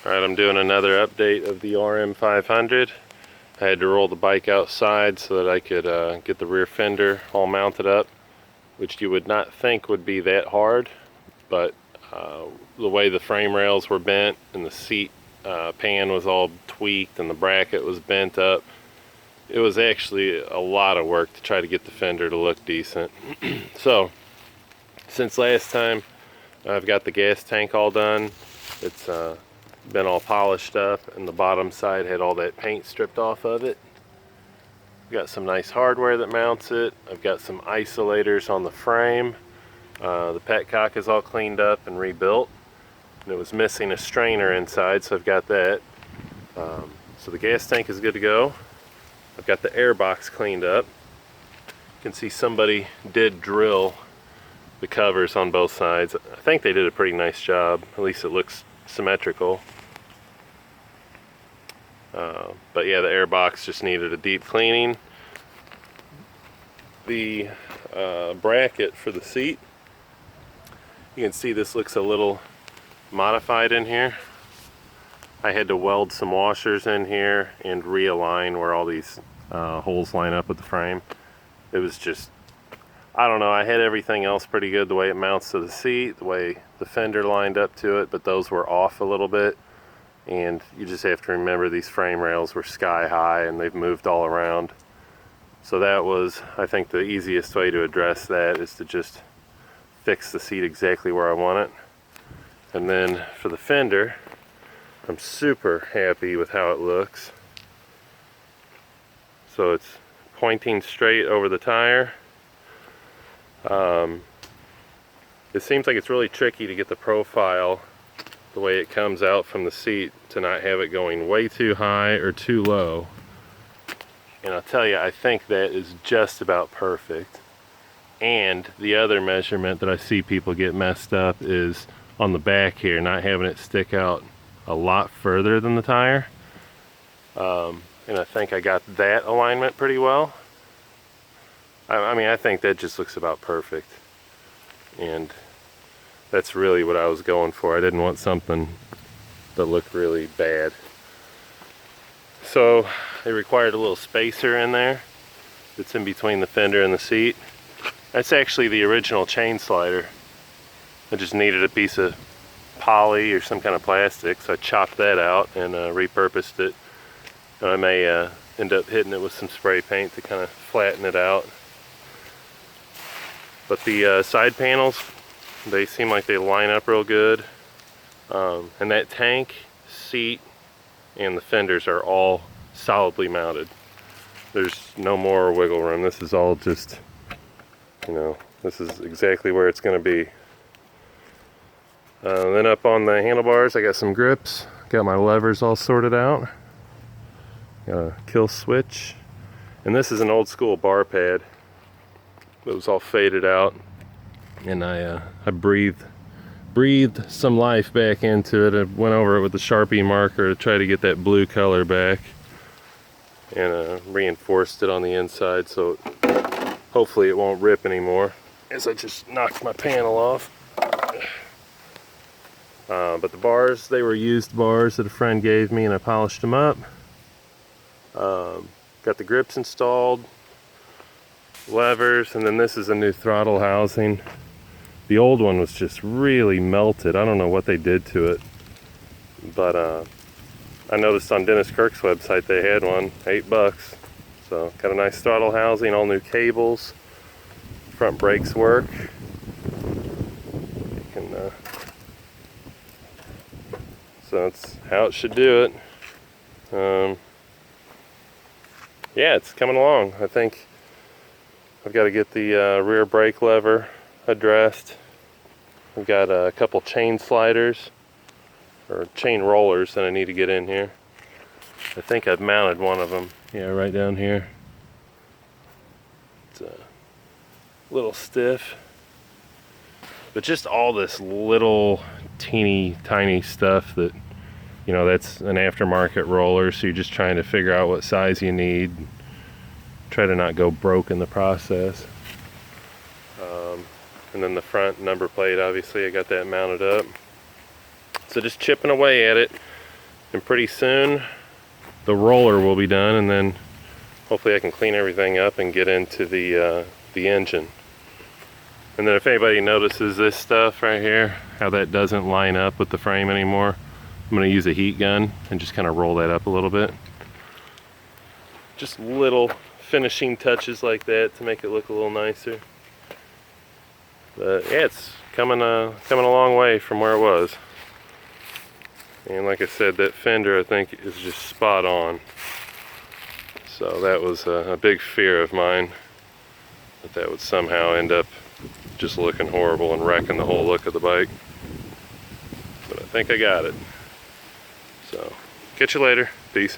Alright, I'm doing another update of the RM500. I had to roll the bike outside so that I could get the rear fender all mounted up, which you would not think would be that hard, but the way the frame rails were bent and the seat pan was all tweaked and the bracket was bent up, it was actually a lot of work to try to get the fender to look decent. So, since last time, I've got the gas tank all done. It's been all polished up, and the bottom side had all that paint stripped off of it. I've got some nice hardware that mounts it. I've got some isolators on the frame. The petcock is all cleaned up and rebuilt, and it was missing a strainer inside, so I've got that. So the gas tank is good to go. I've got the airbox cleaned up. You can see somebody did drill the covers on both sides. I think they did a pretty nice job. At least it looks symmetrical. But yeah, the airbox just needed a deep cleaning. The bracket for the seat, you can see this looks a little modified in here. I had to weld some washers in here and realign where all these holes line up with the frame. It was just, I don't know, I had everything else pretty good, the way it mounts to the seat, the way the fender lined up to it, but those were off a little bit. And you just have to remember these frame rails were sky high and they've moved all around. So that was, I think, the easiest way to address that is to just fix the seat exactly where I want it. And then for the fender, I'm super happy with how it looks. So it's pointing straight over the tire. It seems like it's really tricky to get the profile the way it comes out from the seat to not have it going way too high or too low. And I'll tell you, I think that is just about perfect. And the other measurement that I see people get messed up is on the back here, not having it stick out a lot further than the tire. And I think I got that alignment pretty well. I mean, I think that just looks about perfect. And that's really what I was going for. I didn't want something that looked really bad. So it required a little spacer in there that's in between the fender and the seat. That's actually the original chain slider. I just needed a piece of poly or some kind of plastic, so I chopped that out and repurposed it. And I may end up hitting it with some spray paint to kind of flatten it out. But the side panels, they seem like they line up real good. And that tank, seat, and the fenders are all solidly mounted. There's no more wiggle room. This is all just, you know, this is exactly where it's going to be. Then up on the handlebars, I got some grips. Got my levers all sorted out. Got a kill switch. And this is an old school bar pad that was all faded out. And I breathed some life back into it. I went over it with a Sharpie marker to try to get that blue color back. And reinforced it on the inside so hopefully it won't rip anymore. As I just knocked my panel off. But the bars, they were used bars that a friend gave me and I polished them up. Got the grips installed, levers, and then this is a new throttle housing. The old one was just really melted. I don't know what they did to it. But I noticed on Dennis Kirk's website they had one, $8. So got a nice throttle housing, all new cables. Front brakes work. You can, so that's how it should do it. Yeah, it's coming along. I think I've got to get the rear brake lever addressed. I've got a couple chain sliders or chain rollers that I need to get in here. I think I've mounted one of them. Yeah, right down here. It's a little stiff. But just all this little teeny tiny stuff that, you know, that's an aftermarket roller, so you're just trying to figure out what size you need. Try to not go broke in the process. And then the front number plate, obviously I got that mounted up. So just chipping away at it. And pretty soon the roller will be done, and then hopefully I can clean everything up and get into the engine. And then if anybody notices this stuff right here, how that doesn't line up with the frame anymore, I'm going to use a heat gun and just kind of roll that up a little bit. Just little finishing touches like that to make it look a little nicer. But yeah, it's coming a long way from where it was. And like I said, that fender I think is just spot on. So that was a big fear of mine, that would somehow end up just looking horrible and wrecking the whole look of the bike. But I think I got it. So, catch you later. Peace.